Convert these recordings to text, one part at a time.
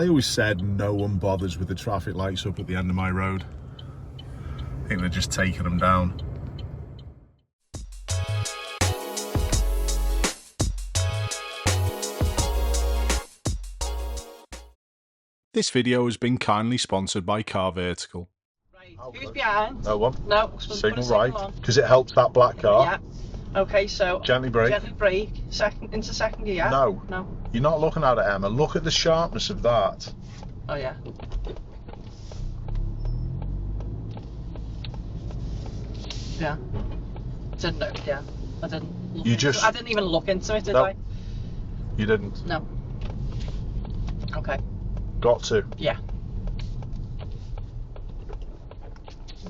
I always said no one bothers with the traffic lights up at the end of my road. I think they're just taking them down. This video has been kindly sponsored by Car Vertical. Right, who's behind? No one. No, Signal right, because it helps that black car. Yeah. Okay, so Gently brake. Gently brake. Into second gear. No. No. You're not looking at it, Emma. Look at the sharpness of that. Oh yeah. Yeah. Didn't know. Yeah. I didn't. I didn't even look into it, did I? You didn't. No. Okay. Got to. Yeah.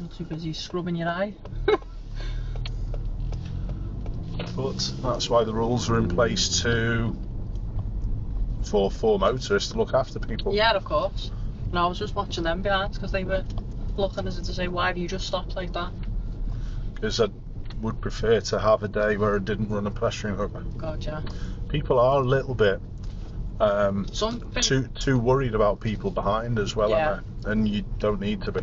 Not too busy scrubbing your eye. But that's why the rules are in place for motorists to look after people. Yeah, of course. No, I was just watching them behind because they were looking as if to say, why have you just stopped like that? Because I would prefer to have a day where I didn't run a pedestrian over. God, yeah. People are a little bit too worried about people behind as well, yeah. Emma, and you don't need to be.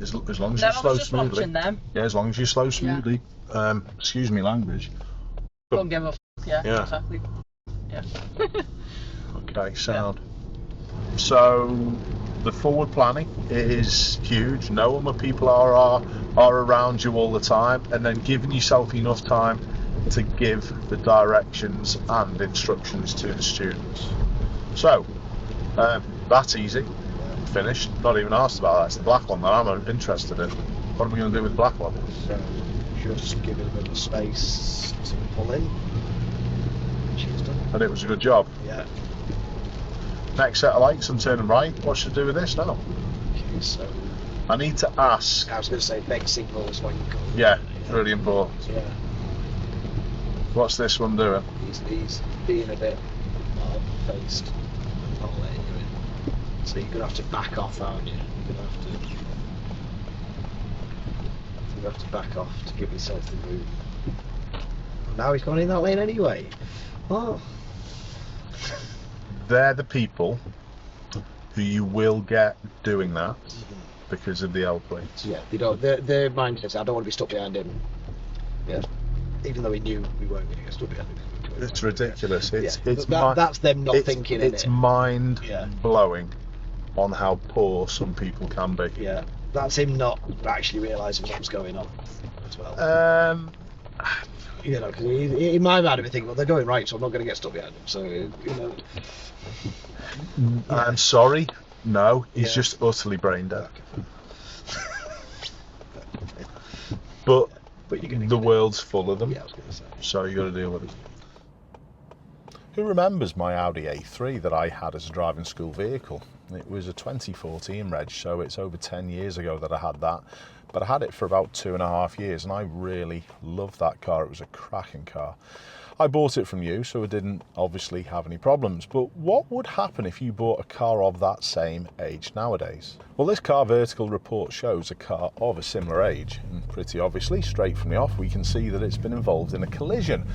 As long as No, you slow I was just smoothly. watching them. Yeah, as long as you slow smoothly. Yeah. Excuse me, language. Don't give a f. Yeah, exactly. Yeah. Okay, sound. Yeah. So the forward planning is huge. Knowing where people are around you all the time, and then giving yourself enough time to give the directions and instructions to the students. So that's easy. Finished. Not even asked about that. It's the black one that I'm interested in. What are we going to do with the black one? So just give it a bit of space to pull in. She's done. And it was a good job. Yeah. Next set of lights, I'm turning right. What should I do with this now? Okay, so I need to ask. I was going to say big signals when you go. Yeah, really important. Yeah. What's this one doing? He's being a bit faced. Not letting you in. So you're going to have to back off, aren't you? You're going to have to back off to give yourself the room. Now he's gone in that lane anyway. Oh. They're the people who you will get doing that because of the L plates. Yeah, they don't. Their mind is, I don't want to be stuck behind him. Yeah. Even though we knew we weren't going to get stuck behind him. It's ridiculous. That's them not thinking. It's mind blowing on how poor some people can be. Yeah, that's him not actually realising what's going on as well. You know, because in my mind, I think, well, they're going right, so I'm not going to get stuck behind them. So, you know. I'm sorry. No, he's just utterly brain dead. But the world's full of them. Yeah, I was going to say. So you got to deal with it. Who remembers my Audi A3 that I had as a driving school vehicle? It was a 2014 reg, so it's over 10 years ago that I had that. But I had it for about 2.5 years, and I really loved that car. It was a cracking car. I bought it from you, so I didn't obviously have any problems. But what would happen if you bought a car of that same age nowadays? Well, this Car Vertical report shows a car of a similar age, and pretty obviously, straight from the off, we can see that it's been involved in a collision.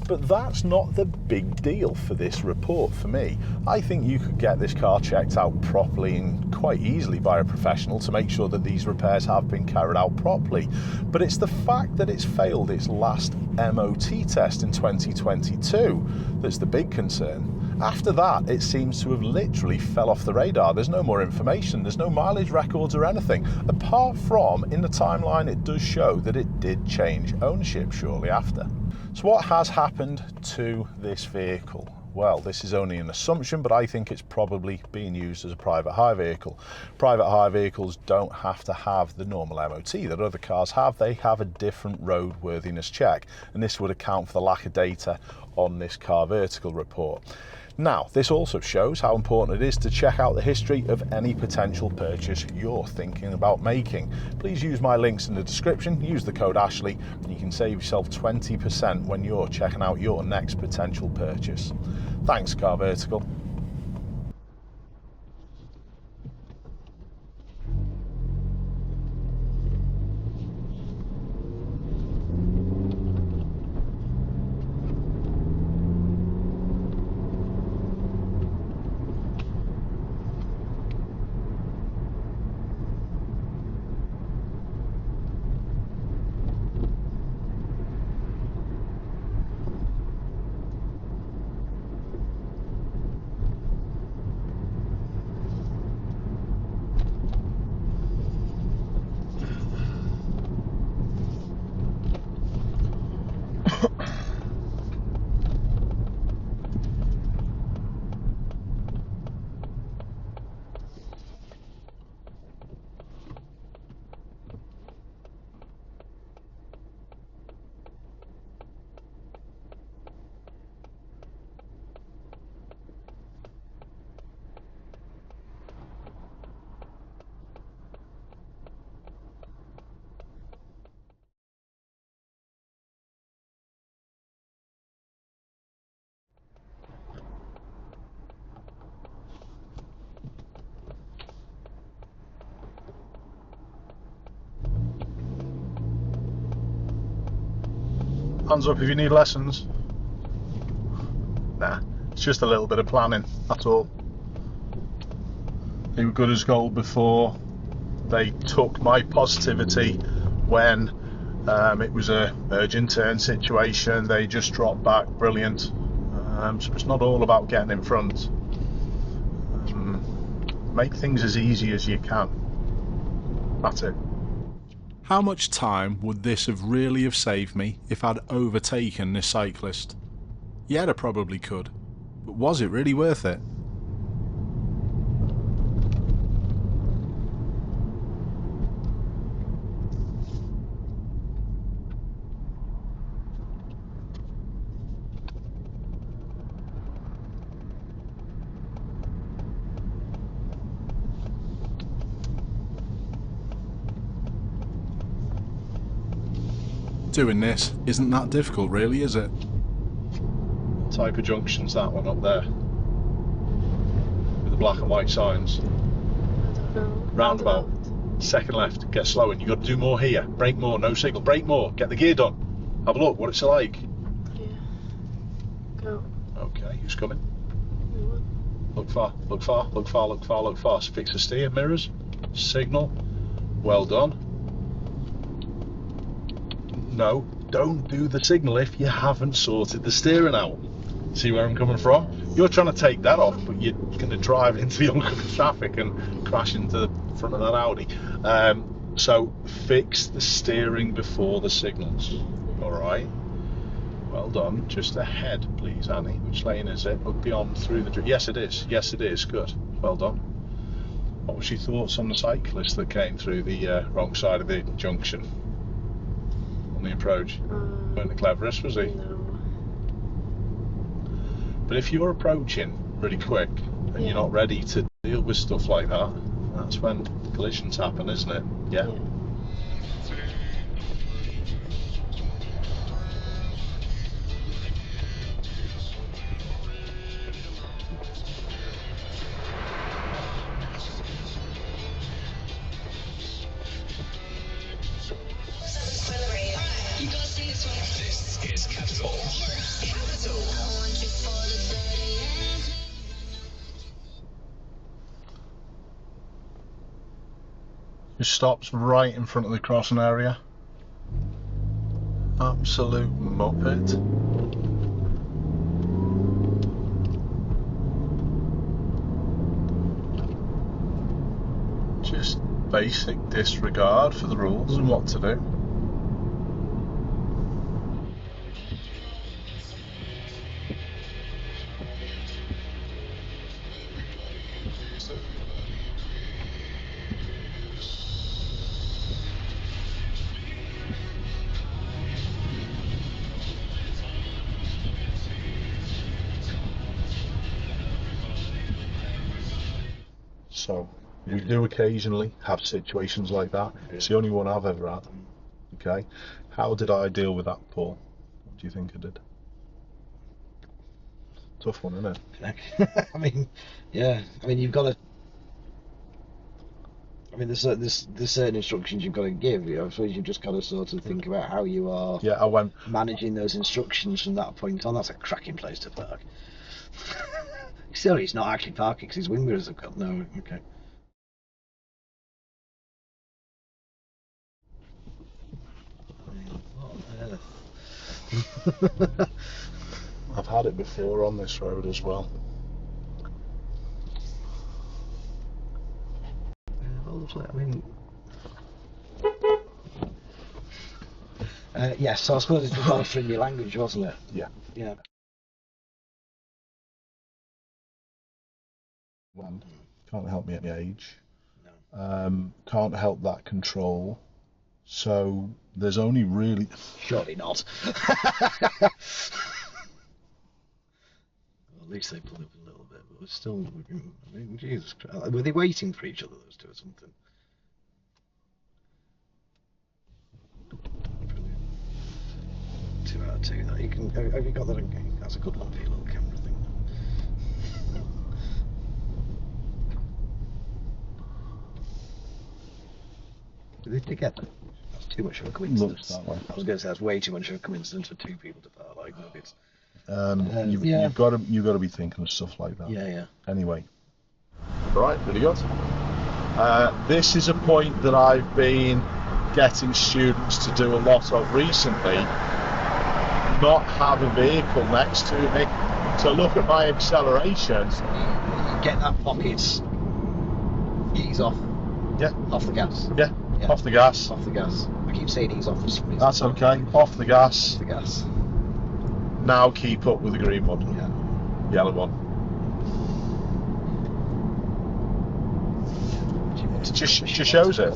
But that's not the big deal for this report for me. I think you could get this car checked out properly and quite easily by a professional to make sure that these repairs have been carried out properly. But it's the fact that it's failed its last MOT test in 2022 that's the big concern. After that, it seems to have literally fell off the radar. There's no more information, there's no mileage records or anything, apart from in the timeline it does show that it did change ownership shortly after. So what has happened to this vehicle? Well, this is only an assumption, but I think it's probably being used as a private hire vehicle. Private hire vehicles don't have to have the normal MOT that other cars have. They have a different roadworthiness check, and this would account for the lack of data on this Car Vertical report. Now, this also shows how important it is to check out the history of any potential purchase you're thinking about making. Please use my links in the description, use the code Ashley, and you can save yourself 20% when you're checking out your next potential purchase. Thanks, Car Vertical. Hands up if you need lessons. Nah, it's just a little bit of planning, that's all. They were good as gold before. They took my positivity when it was a urgent turn situation. They just dropped back, brilliant. So it's not all about getting in front. Make things as easy as you can. That's it. How much time would this have really have saved me if I'd overtaken this cyclist? Yeah, I probably could, but was it really worth it? Doing this isn't that difficult really, is it? What type of junction's that one up there? With the black and white signs. I don't know. Roundabout. Second left, get slow, and you've got to do more here. Brake more, no signal. Brake more, get the gear done. Have a look, what it's like. Yeah. Go. Okay, who's coming? No one. Look far, look far, look far, look far, look far. Fix the steer, mirrors, signal. Well done. No, don't do the signal if you haven't sorted the steering out. See where I'm coming from? You're trying to take that off, but you're going to drive into the oncoming traffic and crash into the front of that Audi. So fix the steering before the signals. Alright? Well done. Just ahead, please, Annie. Which lane is it? Up beyond through the... Yes, it is. Yes, it is. Good. Well done. What was your thoughts on the cyclist that came through the wrong side of the junction? On the approach? Weren't the cleverest, was he? No. But if you're approaching really quick and you're not ready to deal with stuff like that, that's when collisions happen, isn't it? Yeah. Just stops right in front of the crossing area. Absolute muppet. Just basic disregard for the rules and what to do. So we do occasionally have situations like that. It's the only one I've ever had. Okay, how did I deal with that, Paul? What do you think I did? Tough one, isn't it? I mean, yeah. I mean, you've got to. I mean, there's certain instructions you've got to give. I suppose you've just got to sort of think about how you are. Yeah, I went managing those instructions from that point on. That's a cracking place to park. Still, he's not actually parking because his wind mirrors have got no. Okay. I've had it before on this road as well. I mean, yes. So I suppose it's just altering your language, wasn't it? Yeah. Yeah. Can't help me at my age. No. Can't help that control. So there's only really... Surely not. Well, at least they put up a little bit, but it's still... I mean, Jesus Christ. Were they waiting for each other, those two, or something? Brilliant. 2 out of 2. That you can. Have you got that again? That's a good one for your little camera thing. Are they together? That's Too much of a coincidence. Looks that way. I was going to say that's way too much of a coincidence for two people to part like nuggets. You've got to be thinking of stuff like that. Yeah. Anyway, right, really good. This is a point that I've been getting students to do a lot of recently. Not have a vehicle next to me. So look at my acceleration. Get that pockets. Ease off. Yeah. Off the gas. Yeah. Off the gas. Off the gas. I keep saying ease off for some reason. That's okay. Off the gas. Off the gas. Now keep up with the green one. Yeah. Yellow one. It just shows it,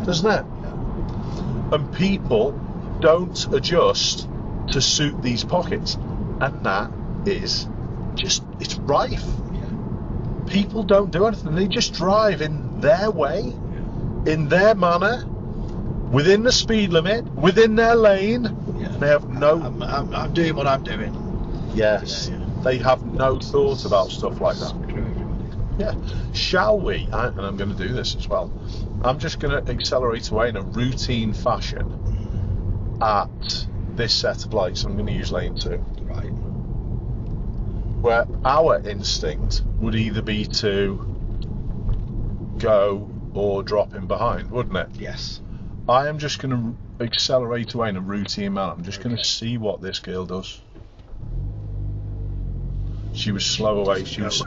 doesn't it? Yeah. And people don't adjust to suit these pockets, and that is just, it's rife. Yeah. People don't do anything. They just drive in their way, in their manner, within the speed limit, within their lane. Yeah. They have no. I'm doing what I'm doing. Yes. Yeah. They have no thought about stuff like that. Screw everybody. Yeah. Shall we? And I'm going to do this as well. I'm just going to accelerate away in a routine fashion at this set of lights. I'm going to use lane 2. Right. Where our instinct would either be to go or drop in behind, wouldn't it? Yes. I am just going to accelerate away in a routine manner. I'm just going to see what this girl does. She was slow away. She was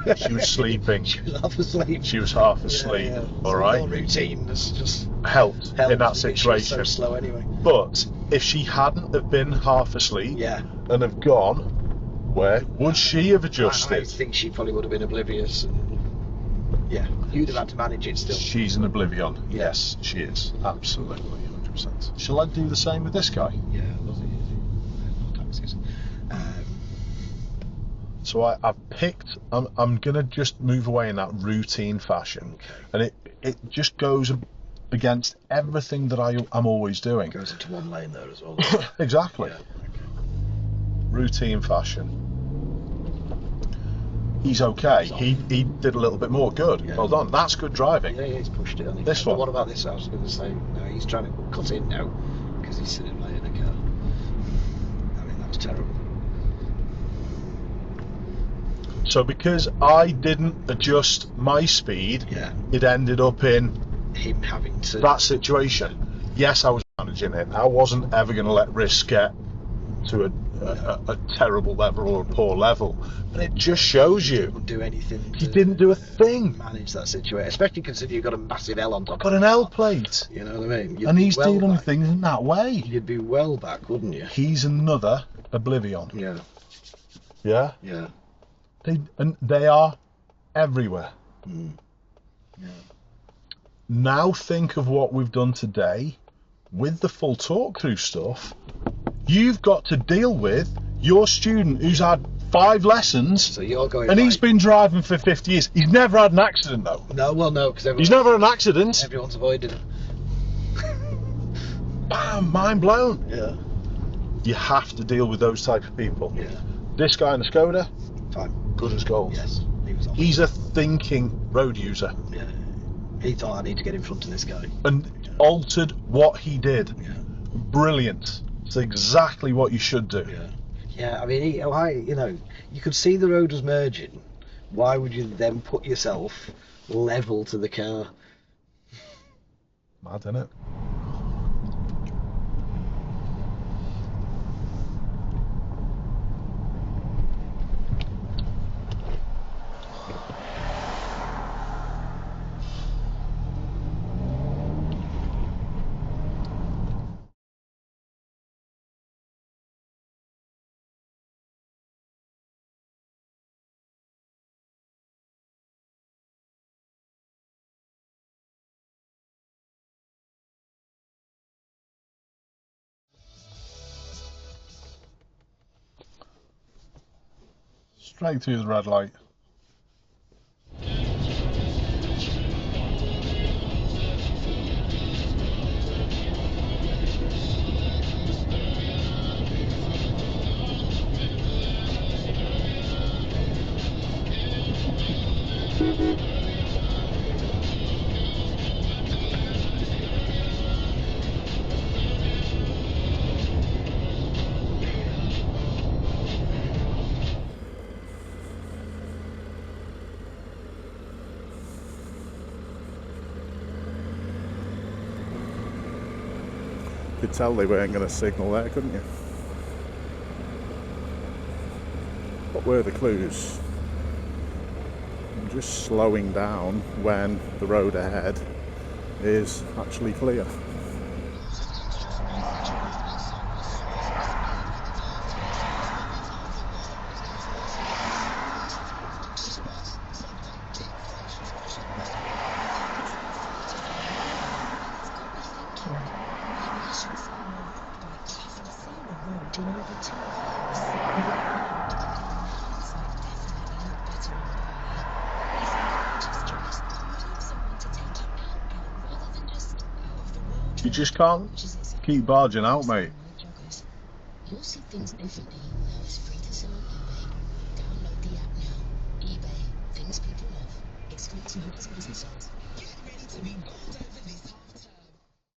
sleeping. She was half asleep. She was half asleep. Yeah. All right. All routine has just Helped in that She was situation. so slow anyway. But if she hadn't have been half asleep Yeah. and have gone, where would she have I adjusted? think she probably would have been oblivious. And yeah, you'd have had to manage it still. She's an oblivion. Yes, she is. Absolutely, 100%. Shall I do the same with this guy? Yeah, lovely. Taxis. So I've picked, I'm going to just move away in that routine fashion. Okay. And it just goes against everything that I'm always doing. Goes into one lane there as well. Exactly. Yeah. Routine fashion. He's okay. He did a little bit more. Good. Yeah. Well done. That's good driving. Yeah, he's pushed it. This But one. what about this? I was going to say, no, he's trying to cut in now because he's sitting right in a car. I mean, that's terrible. So because I didn't adjust my speed, Yeah. it ended up in Him having to. that situation. Yes, I was managing it. I wasn't ever going to let risk get to a terrible level or a poor level. But it just shows you Didn't do anything. he to didn't do a thing. manage that situation, especially considering you've got a massive L on top. Got of an it. L plate. You know what I mean? You'd And be he's well dealing with back. things in that way. You'd be well back, wouldn't you? He's another Oblivion. Yeah. Yeah? Yeah. They are everywhere. Mm. Yeah. Now think of what we've done today with the full talk through stuff. You've got to deal with your student who's had 5 lessons So you're going. and he's right. been driving for 50 years. He's never had an accident though. No, well, no, because He's never had an accident. everyone's avoided it. Bam, mind blown. Yeah. You have to deal with those type of people. Yeah. This guy in the Skoda, Fine. good as gold. Yes. He was on. He's a thinking road user Yeah. He thought I need to get in front of this guy. and altered what he did. Yeah. Brilliant. It's exactly what you should do. Yeah. Yeah. I mean, why? You know, you could see the road was merging. Why would you then put yourself level to the car? Mad, isn't it? Straight through the red light. could tell they weren't going to signal there, couldn't you? What were the clues? I'm just slowing down when the road ahead is actually clear. You just can't keep barging out, mate. You'll see things differently now. It's free to sell on eBay. Download the app now. eBay. Things people love. Excludes new businesses. Get ready to be bowled over this